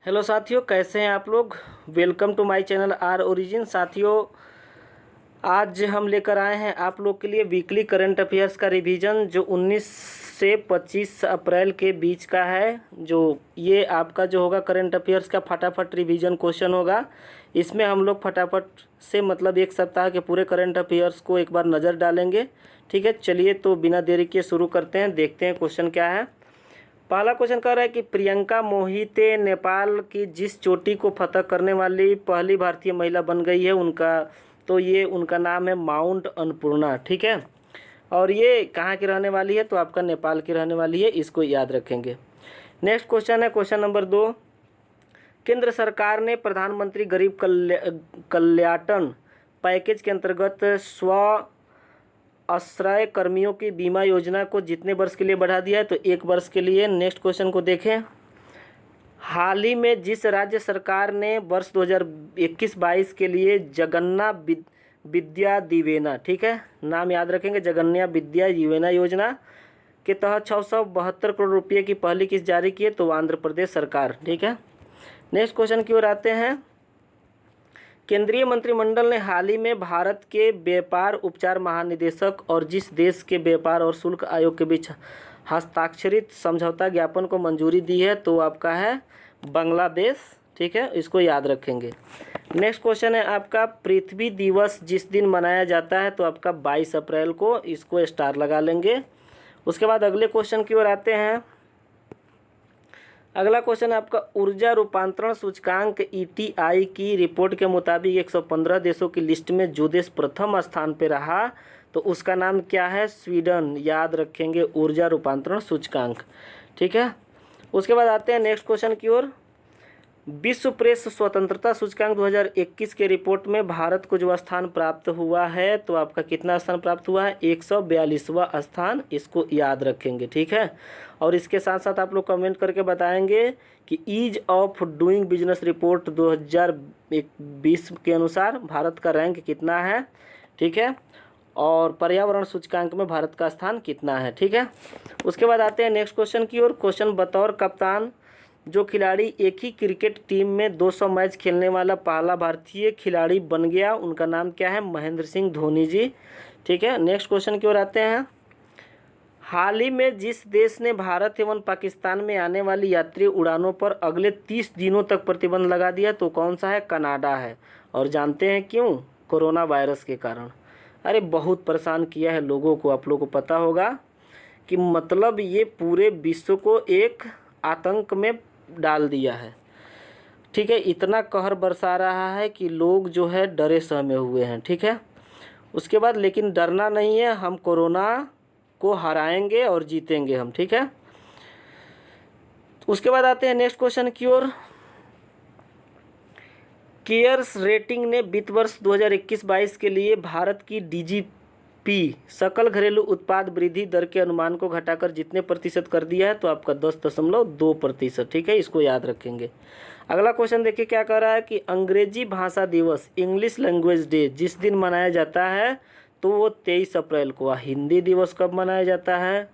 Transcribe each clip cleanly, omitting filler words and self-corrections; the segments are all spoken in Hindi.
हेलो साथियों, कैसे हैं आप लोग। Welcome to my channel R Origin. साथियों, आज हम लेकर आए हैं आप लोग के लिए वीकली करंट अफेयर्स का रिवीजन जो 19 से 25 अप्रैल के बीच का है। जो ये आपका जो होगा करंट अफेयर्स का फटाफट रिवीजन क्वेश्चन होगा। इसमें हम लोग फटाफट से मतलब एक सप्ताह के पूरे करंट अफेयर्स को एक बार नज़र डालेंगे। ठीक है, चलिए तो बिना देरी के शुरू करते हैं, देखते हैं क्वेश्चन क्या है। पहला क्वेश्चन कह रहा है कि प्रियंका मोहिते नेपाल की जिस चोटी को फतह करने वाली पहली भारतीय महिला बन गई है उनका नाम है माउंट अन्नपूर्णा। ठीक है, और ये कहाँ की रहने वाली है, तो आपका नेपाल की रहने वाली है, इसको याद रखेंगे। नेक्स्ट क्वेश्चन है क्वेश्चन नंबर 2। केंद्र सरकार ने प्रधानमंत्री गरीब कल्याण पैकेज के अंतर्गत स्व आश्रय कर्मियों की बीमा योजना को जितने वर्ष के लिए बढ़ा दिया है, तो 1 वर्ष के लिए। नेक्स्ट क्वेश्चन को देखें। हाल ही में जिस राज्य सरकार ने वर्ष 2021-22 के लिए जगन्ना विद्या दिवेना, ठीक है, नाम याद रखेंगे, जगन्ना विद्या दिवेना योजना के तहत 672 करोड़ रुपये की पहली किस्त जारी की है, तो आंध्र प्रदेश सरकार। ठीक है, नेक्स्ट क्वेश्चन की ओर आते हैं। केंद्रीय मंत्रिमंडल ने हाल ही में भारत के व्यापार उपचार महानिदेशक और जिस देश के व्यापार और शुल्क आयोग के बीच हस्ताक्षरित समझौता ज्ञापन को मंजूरी दी है, तो आपका है बांग्लादेश। ठीक है, इसको याद रखेंगे। नेक्स्ट क्वेश्चन है आपका पृथ्वी दिवस जिस दिन मनाया जाता है, तो आपका 22 अप्रैल को, इसको स्टार लगा लेंगे। उसके बाद अगले क्वेश्चन की ओर आते हैं। अगला क्वेश्चन है आपका ऊर्जा रूपांतरण सूचकांक ETI की रिपोर्ट के मुताबिक 115 देशों की लिस्ट में जो देश प्रथम स्थान पे रहा, तो उसका नाम क्या है, स्वीडन। याद रखेंगे ऊर्जा रूपांतरण सूचकांक। ठीक है, उसके बाद आते हैं नेक्स्ट क्वेश्चन की ओर। विश्व प्रेस स्वतंत्रता सूचकांक 2021 के रिपोर्ट में भारत को जो स्थान प्राप्त हुआ है, तो आपका कितना स्थान प्राप्त हुआ है, 142वां स्थान, इसको याद रखेंगे। ठीक है, और इसके साथ साथ आप लोग कमेंट करके बताएंगे कि ease of doing business report 2020 के अनुसार भारत का रैंक कितना है। ठीक है, और पर्यावरण सूचकांक में भारत का स्थान कितना है। ठीक है, उसके बाद आते हैं नेक्स्ट क्वेश्चन की ओर। क्वेश्चन, बतौर कप्तान जो खिलाड़ी एक ही क्रिकेट टीम में 200 मैच खेलने वाला पहला भारतीय खिलाड़ी बन गया, उनका नाम क्या है, महेंद्र सिंह धोनी जी। ठीक है, नेक्स्ट क्वेश्चन की ओर आते हैं। हाल ही में जिस देश ने भारत एवं पाकिस्तान में आने वाली यात्री उड़ानों पर अगले 30 दिनों तक प्रतिबंध लगा दिया, तो कौन सा है, कनाडा है। और जानते हैं क्यों, कोरोना वायरस के कारण। अरे बहुत परेशान किया है लोगों को, आप लोगों को पता होगा कि मतलब ये पूरे विश्व को एक आतंक में डाल दिया है। ठीक है, इतना कहर बरसा रहा है कि लोग जो है डरे सहमे हुए हैं। ठीक है, उसके बाद लेकिन डरना नहीं है, हम कोरोना को हराएंगे और जीतेंगे हम। ठीक है, उसके बाद आते हैं नेक्स्ट क्वेश्चन की ओर। केयर्स रेटिंग ने वित्त वर्ष 2021-22 के लिए भारत की DGP सकल घरेलू उत्पाद वृद्धि दर के अनुमान को घटाकर जितने प्रतिशत कर दिया है, तो आपका 10.2%। ठीक है, इसको याद रखेंगे। अगला क्वेश्चन देखिए क्या कह रहा है कि अंग्रेजी भाषा दिवस इंग्लिश लैंग्वेज डे जिस दिन मनाया जाता है, तो वो 23 अप्रैल को। हिंदी दिवस कब मनाया जाता है,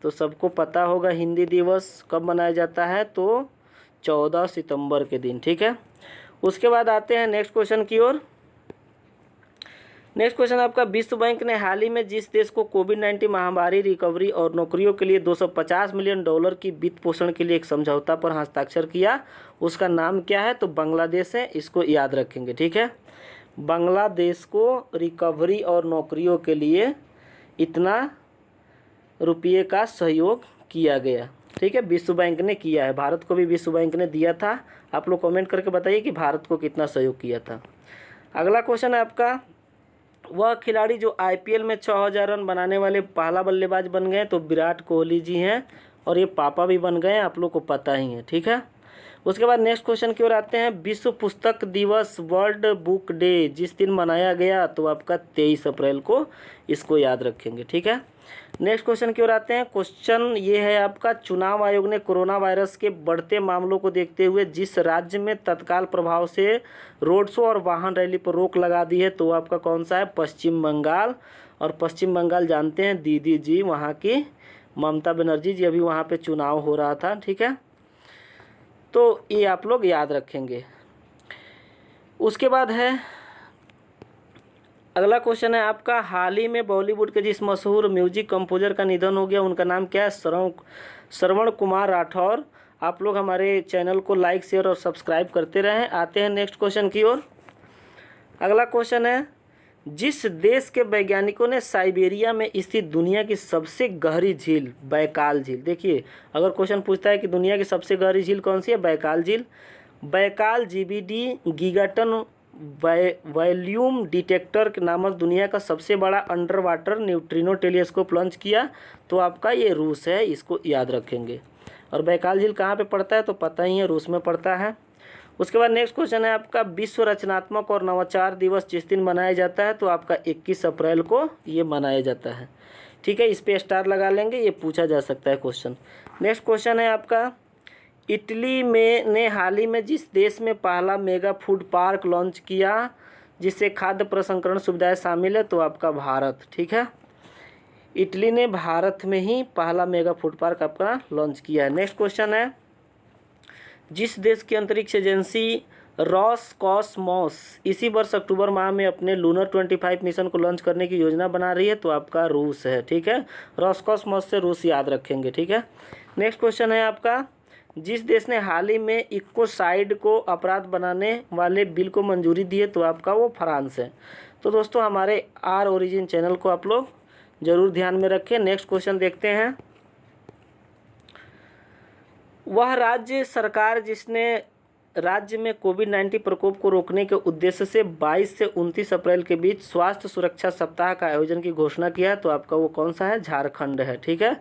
तो सबको पता होगा हिंदी दिवस कब मनाया जाता है, तो 14 सितंबर के दिन। ठीक है, उसके बाद आते हैं नेक्स्ट क्वेश्चन की ओर। नेक्स्ट क्वेश्चन आपका विश्व बैंक ने हाल ही में जिस देश को कोविड-19 महामारी रिकवरी और नौकरियों के लिए $250 मिलियन की वित्त पोषण के लिए एक समझौता पर हस्ताक्षर किया, उसका नाम क्या है, तो बांग्लादेश है, इसको याद रखेंगे। ठीक है, बांग्लादेश को रिकवरी और नौकरियों के लिए इतना रुपये का सहयोग किया गया। ठीक है, विश्व बैंक ने किया है, भारत को भी विश्व बैंक ने दिया था। आप लोग कमेंट करके बताइए कि भारत को कितना सहयोग किया था। अगला क्वेश्चन है आपका, वह खिलाड़ी जो IPL में 6000 रन बनाने वाले पहला बल्लेबाज बन गए, तो विराट कोहली जी हैं, और ये पापा भी बन गए, आप लोग को पता ही है। ठीक है, उसके बाद नेक्स्ट क्वेश्चन की ओर आते हैं। विश्व पुस्तक दिवस वर्ल्ड बुक डे जिस दिन मनाया गया, तो आपका 23 अप्रैल को, इसको याद रखेंगे। ठीक है, नेक्स्ट क्वेश्चन की ओर आते हैं। क्वेश्चन ये है आपका, चुनाव आयोग ने कोरोना वायरस के बढ़ते मामलों को देखते हुए जिस राज्य में तत्काल प्रभाव से रोड शो और वाहन रैली पर रोक लगा दी है, तो आपका कौन सा है, पश्चिम बंगाल। और पश्चिम बंगाल जानते हैं दीदी जी, वहाँ की ममता बनर्जी जी, अभी वहाँ पे चुनाव हो रहा था। ठीक है, तो ये आप लोग याद रखेंगे। उसके बाद है अगला क्वेश्चन है आपका, हाल ही में बॉलीवुड के जिस मशहूर म्यूजिक कंपोजर का निधन हो गया उनका नाम क्या है? श्रवण कुमार राठौर। आप लोग हमारे चैनल को लाइक शेयर और सब्सक्राइब करते रहें। आते हैं नेक्स्ट क्वेश्चन की ओर। अगला क्वेश्चन है, जिस देश के वैज्ञानिकों ने साइबेरिया में स्थित दुनिया की सबसे गहरी झील बैकाल झील, देखिए अगर क्वेश्चन पूछता है कि दुनिया की सबसे गहरी झील कौन सी है, बैकाल झील। Baikal GBD gigaton volume detector नामक दुनिया का सबसे बड़ा under water neutrino telescope launch किया, तो आपका ये रूस है, इसको याद रखेंगे। और बैकाल झील कहाँ पे पड़ता है तो पता ही है, रूस में पड़ता है। उसके बाद नेक्स्ट क्वेश्चन है आपका, विश्व रचनात्मक और नवाचार दिवस जिस दिन मनाया जाता है तो आपका 21 अप्रैल को ये मनाया जाता है। ठीक है, इस पे स्टार लगा लेंगे, ये पूछा जा सकता है क्वेश्चन। नेक्स्ट क्वेश्चन है आपका, इटली में ने हाल ही में जिस देश में पहला मेगा फूड पार्क लॉन्च किया जिससे खाद्य प्रसंस्करण सुविधाएं शामिल है, तो आपका भारत। ठीक है, इटली ने भारत में ही पहला मेगा फूड पार्क आपका लॉन्च किया है। नेक्स्ट क्वेश्चन है, जिस देश की अंतरिक्ष एजेंसी रॉसकॉसमॉस इसी वर्ष अक्टूबर माह में अपने लूनर 25 मिशन को लॉन्च करने की योजना बना रही है, तो आपका रूस है। ठीक है, रॉसकॉसमॉस से रूस याद रखेंगे। ठीक है, नेक्स्ट क्वेश्चन है आपका, जिस देश ने हाल ही में इकोसाइड को अपराध बनाने वाले बिल को मंजूरी दी है, तो आपका वो फ्रांस है। तो दोस्तों हमारे आर ओरिजिन चैनल को आप लोग जरूर ध्यान में रखें। नेक्स्ट क्वेश्चन देखते हैं, वह राज्य सरकार जिसने राज्य में कोविड-19 प्रकोप को रोकने के उद्देश्य से 22 से 29 अप्रैल के बीच स्वास्थ्य सुरक्षा सप्ताह का आयोजन की घोषणा किया, तो आपका वो कौन सा है? झारखंड है। ठीक है,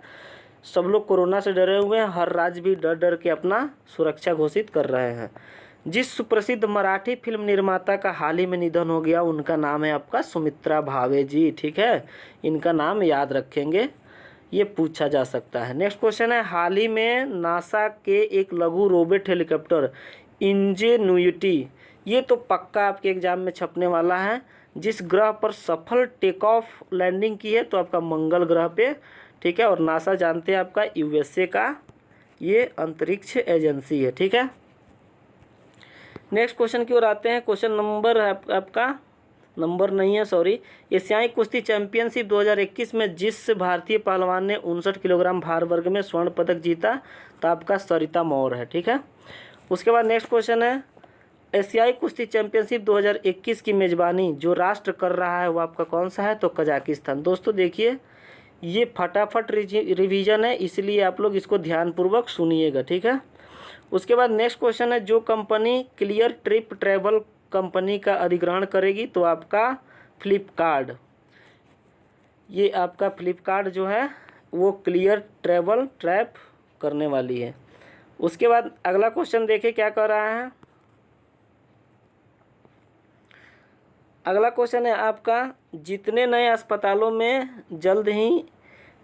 सब लोग कोरोना से डरे हुए हैं, हर राज्य भी डर डर के अपना सुरक्षा घोषित कर रहे हैं। जिस सुप्रसिद्ध मराठी फिल्म निर्माता का हाल ही में निधन हो गया उनका नाम है आपका सुमित्रा भावे जी। ठीक है, इनका नाम याद रखेंगे, ये पूछा जा सकता है। नेक्स्ट क्वेश्चन है, हाल ही में नासा के एक लघु रोबोट हेलीकॉप्टर इंजेन्युइटी, ये तो पक्का आपके एग्जाम में छपने वाला है, जिस ग्रह पर सफल टेक ऑफ लैंडिंग की है, तो आपका मंगल ग्रह पे। ठीक है, और नासा जानते हैं आपका यूएसए का ये अंतरिक्ष एजेंसी है। ठीक है, नेक्स्ट क्वेश्चन की ओर आते हैं। क्वेश्चन नंबर आपका नंबर नहीं है, सॉरी। एशियाई कुश्ती चैंपियनशिप 2021 में जिस भारतीय पहलवान ने 59 किलोग्राम भार वर्ग में स्वर्ण पदक जीता, तो आपका सरिता मौर्य है। ठीक है, उसके बाद नेक्स्ट क्वेश्चन है, एशियाई कुश्ती चैंपियनशिप 2021 की मेजबानी जो राष्ट्र कर रहा है वो आपका कौन सा है? तो कजाकिस्तान। दोस्तों देखिए ये फटाफट रिवीजन है, इसलिए आप लोग इसको ध्यानपूर्वक सुनिएगा। ठीक है, उसके बाद नेक्स्ट क्वेश्चन है, जो company clear trip travel company का अधिग्रहण करेगी, तो आपका फ्लिपकार्ट। ये आपका फ्लिपकार्ट जो है वो क्लियर ट्रैवल ट्रैप करने वाली है। उसके बाद अगला क्वेश्चन देखिए क्या कह रहा है। अगला क्वेश्चन है आपका, जितने नए अस्पतालों में जल्द ही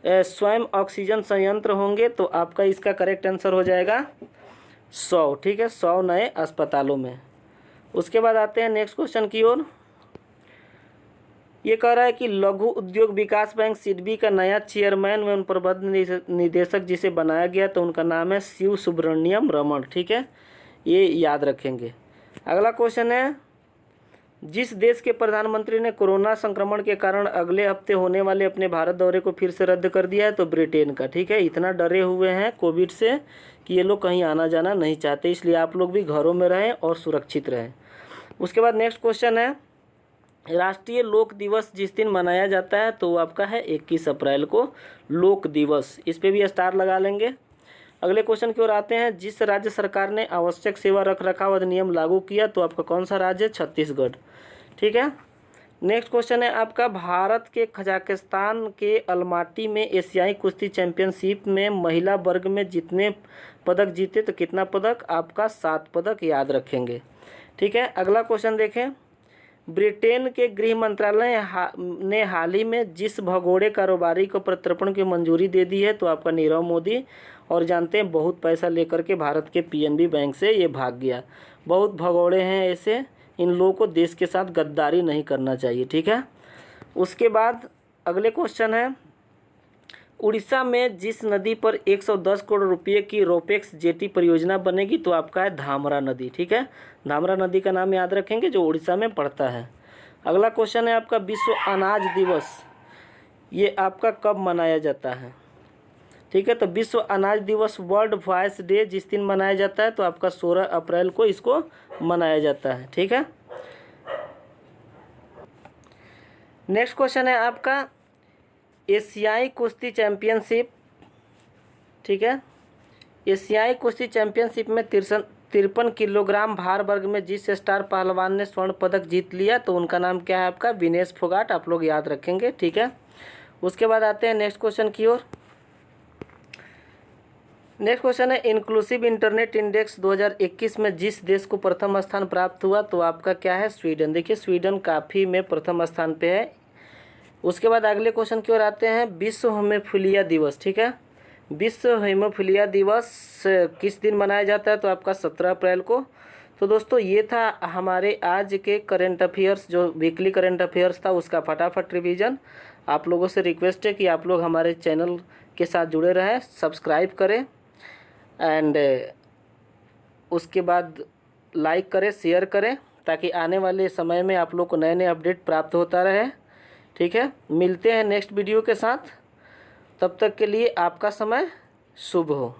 स्वयं ऑक्सीजन संयंत्र होंगे, तो आपका इसका करेक्ट आंसर हो जाएगा 100। ठीक है, 100 नए अस्पतालों में। उसके बाद आते हैं नेक्स्ट क्वेश्चन की ओर। ये कह रहा है कि लघु उद्योग विकास बैंक सिडबी का नया चेयरमैन एवं प्रबंध निदेशक जिसे बनाया गया, तो उनका नाम है शिव सुब्रमण्यम रमन। ठीक है, ये याद रखेंगे। अगला क्वेश्चन है, जिस देश के प्रधानमंत्री ने कोरोना संक्रमण के कारण अगले हफ्ते होने वाले अपने भारत दौरे को फिर से रद्द कर दिया है, तो ब्रिटेन का। ठीक है, इतना डरे हुए हैं कोविड से कि ये लोग कहीं आना जाना नहीं चाहते, इसलिए आप लोग भी घरों में रहें और सुरक्षित रहें। उसके बाद नेक्स्ट क्वेश्चन है, राष्ट्रीय लोक दिवस जिस दिन मनाया जाता है, तो वो आपका है 21 अप्रैल को लोक दिवस, इस पर भी स्टार लगा लेंगे। अगले क्वेश्चन की ओर आते हैं, जिस राज्य सरकार ने आवश्यक सेवा रखरखाव अधिनियम लागू किया, तो आपका कौन सा राज्य है? छत्तीसगढ़। ठीक है, नेक्स्ट क्वेश्चन है आपका, भारत के कजाकिस्तान के अलमाटी में एशियाई कुश्ती चैंपियनशिप में महिला वर्ग में जितने पदक जीते, तो कितना पदक? आपका 7 पदक, याद रखेंगे। ठीक है, अगला क्वेश्चन देखें, ब्रिटेन के गृह मंत्रालय ने हाल ही में जिस भगोड़े कारोबारी को प्रत्यर्पण की मंजूरी दे दी है, तो आपका नीरव मोदी। और जानते हैं बहुत पैसा लेकर के भारत के पीएनबी बैंक से ये भाग गया। बहुत भगोड़े हैं ऐसे, इन लोगों को देश के साथ गद्दारी नहीं करना चाहिए। ठीक है, उसके बाद अगले क्वेश्चन है, उड़ीसा में जिस नदी पर 110 करोड़ रुपए की रोपेक्स जेटी परियोजना बनेगी तो आपका है धामरा नदी। ठीक है, धामरा नदी का नाम याद रखेंगे जो उड़ीसा में पड़ता है। अगला क्वेश्चन है आपका विश्व अनाज दिवस, ये आपका कब मनाया जाता है? ठीक है, तो विश्व अनाज दिवस वर्ल्ड वॉइस डे जिस दिन मनाया जाता है तो आपका 16 अप्रैल को इसको मनाया जाता है। ठीक है, नेक्स्ट क्वेश्चन है आपका एशियाई कुश्ती चैंपियनशिप। ठीक है, एशियाई कुश्ती चैंपियनशिप में 53 किलोग्राम भार वर्ग में जिस स्टार पहलवान ने स्वर्ण पदक जीत लिया तो उनका नाम क्या है आपका? विनेश फोगाट, आप लोग याद रखेंगे। ठीक है, उसके बाद आते हैं नेक्स्ट क्वेश्चन की ओर। नेक्स्ट क्वेश्चन है इंक्लूसिव इंटरनेट इंडेक्स 2021 में जिस देश को प्रथम स्थान प्राप्त हुआ तो आपका क्या है? स्वीडन। देखिए स्वीडन काफ़ी में प्रथम स्थान पे है। उसके बाद अगले क्वेश्चन की ओर आते हैं विश्व हेमोफीलिया दिवस। ठीक है, विश्व हेमोफीलिया दिवस किस दिन मनाया जाता है तो आपका 17 अप्रैल को। तो दोस्तों ये था हमारे आज के करंट अफेयर्स, जो वीकली करंट अफेयर्स था उसका फटाफट रिवीजन। आप लोगों से रिक्वेस्ट है कि आप लोग हमारे चैनल के साथ जुड़े रहें, सब्सक्राइब करें एंड उसके बाद लाइक करें, शेयर करें, ताकि आने वाले समय में आप लोग को नए नए अपडेट प्राप्त होता रहे। ठीक है, मिलते हैं नेक्स्ट वीडियो के साथ, तब तक के लिए आपका समय शुभ हो।